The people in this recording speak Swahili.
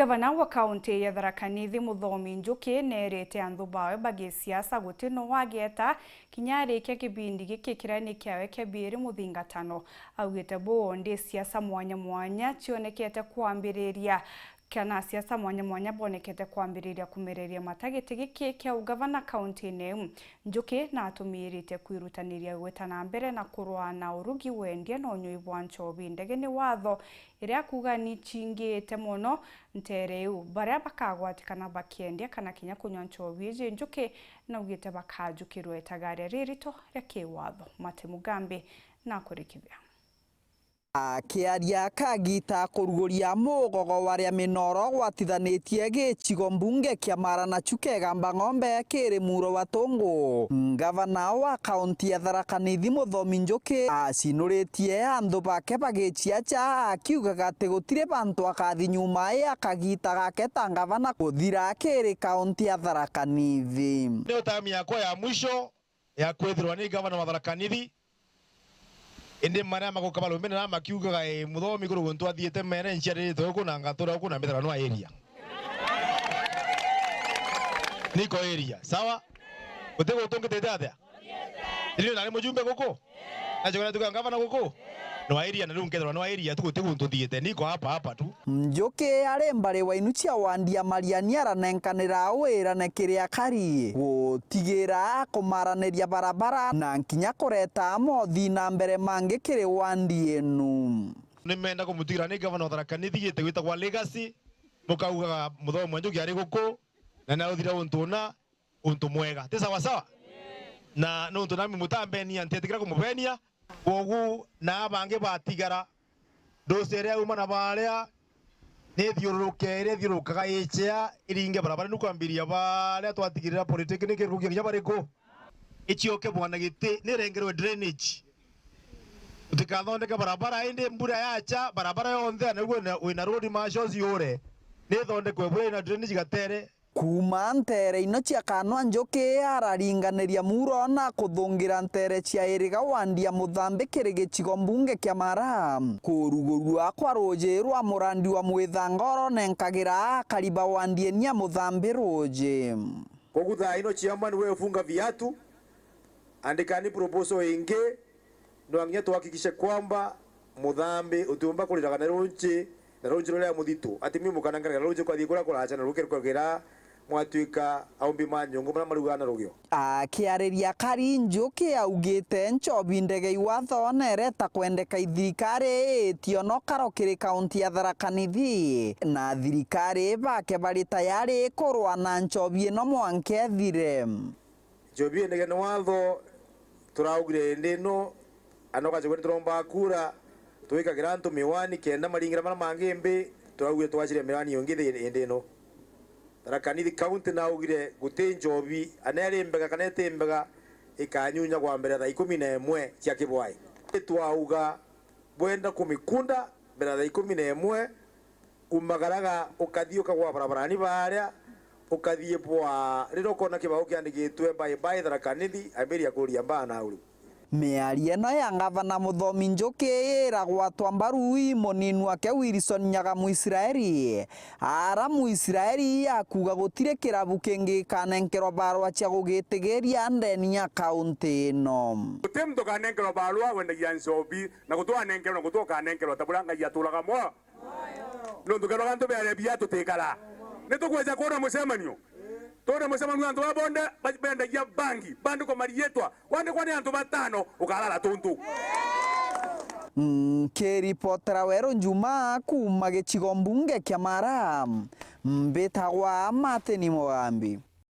Gavana wa kaunti ya Tharaka Nithi Muthomi Njuki nerete anthu bawe bagisiasa gutino wagieta kinyarikia kibindi giki kirani kiawe kebiri muthingatano augite bondi siasa mwanya mwanya cionekete kwambiriria kana siasa mwanya mwanya bonekete kwambiriria kumereria matagiti giki kia ugavana kaunti-ini. Njuki na atumirite kwirutaniria gwetana mbere na kurwa na urugi wendie na unyui bwa nchobi ndege ni watho iria kuga ni chingite muno ntereu baria bakagwatikana bakiendia kana kinya kunywa nchobi iji. Njuki na ugite bakajukirwe etagaria ririto ria kiwatho. Mate Mugambi na kurikithia akiaria kagita kuruguria mugogo waria minoro gwatithanitie gicigo mbunge kia Maranachu kegamba ng'ombe kiri muro wa Tongo. Gavana wa kaunti ya Tharaka Nithi Muthomi Njuki acinuritie anthu bake bagichiacha akiugaga ati gutire bantu akathi nyuma ya kagita gake ta gavana kuthira kiri kaunti ya Tharaka Nithi. Ndio tamu yako ya mwisho ya kwethirwa ni gavana wa Tharaka Nithi. Indi maria magukabalo mbene na makiugaga Muthomi kurugo ntwathiete mere nciarite uku na ngatura uku na mithara no area. Niko area, sawa? Utego utongete atia? Ndio nari mujumbe guku? Na jogora tuka gavana guku? No area na rungethwa no area tugutego ntuthiete niko hapa tu. Njuki ari mbari wa inucia wandia mariani aranenkanira wira na kiria kari gutigira kumaraniria barabara na nkinya kureta mothi na mbere mangi kiri wandi enu. Nimenda kumutigira ni gavana wa Tharaka Nithi gite gwita kwa legacy mukauga Muthomi Njuki ari guku na naruthira untu mwega ti sawa sawa na nuntu nami mutambenia ntetikira kumubenia wogu na bange batigara doseria uma na baria ne thiurukere thiurukaga ichea iringe barabara nukwambiria baria twatigirira polytechnic rukia kinya bariko ichioke bwana giti ni rengerwe drainage utikathondeka barabara inde mbura yacha barabara yonthe na wina road marshals yore ni thondekwe bwe na drainage gatere kuma ntere ino cia kanwa Njuki araringaniria muro na kuthungira ntere cia iriga wandia Muthambi kiri gicigo mbunge kia Mara kurugurua kwa ruji rwa murandi wa Mwithangoro nenkagira kariba wandienia Muthambi ruji kogutha ino chairman we funga viatu andikani proposal ingi ndo angia tuhakikishe kwamba Muthambi utumba kuliraga na runji rule muthitu ati mimi mukanangana runji kwa thikura kuracha na ruke kugira mwatuika aumbi manyongo na marugana rugio akiariria kari Njuki augite nchobi ndege iwatho nereta kwendeka thirikari itio no karo kiri kaunti ya Tharaka Nithi na thirikari bake bari tayari kurwa na nchobi ino mwanke thire. Nchobi ndege no watho turaugire ndino anoka chegwe turomba kura tuika giranto miwani kenda maringira mara mangembe turauge twachire miwani yongithe ndino Tharaka Nithi kaunti na ugire gute njobi anerembega kanete mbega ikanyunya kwa mbere tha 11 cia kibwai twauga bwenda kumikunda mbere tha 11 umagaraga ukathio kagwa barabarani baria ukathie bwa riro kona kibao kiandikitwe bye Tharaka Nithi aberia kuria mbana uri miarie no ya gavana Muthomi Njuki iragwatwa mbaru munini wake Wilson Nyaga Muisraeli ara Muisraeli akuga gutire kirabu kingi kanenkerwa barwa cia gugitigeria ndeni ya kaunti ino utemto kanenkerwa barwa wenda yansobi na gutwa nenkerwa na gutwa kanenkerwa tabulanga yatulaga mo no ndugero ganto bere biatu tekala netukweja kora musemanyo tore musemanyo antu babonde benda ya bangi bandu ko marietwa wande kwani antu batano ukalala tuntu Kiripotera Wero Njuma kuma gicigo mbunge kia Mara mbetagwa Mate Mugambi.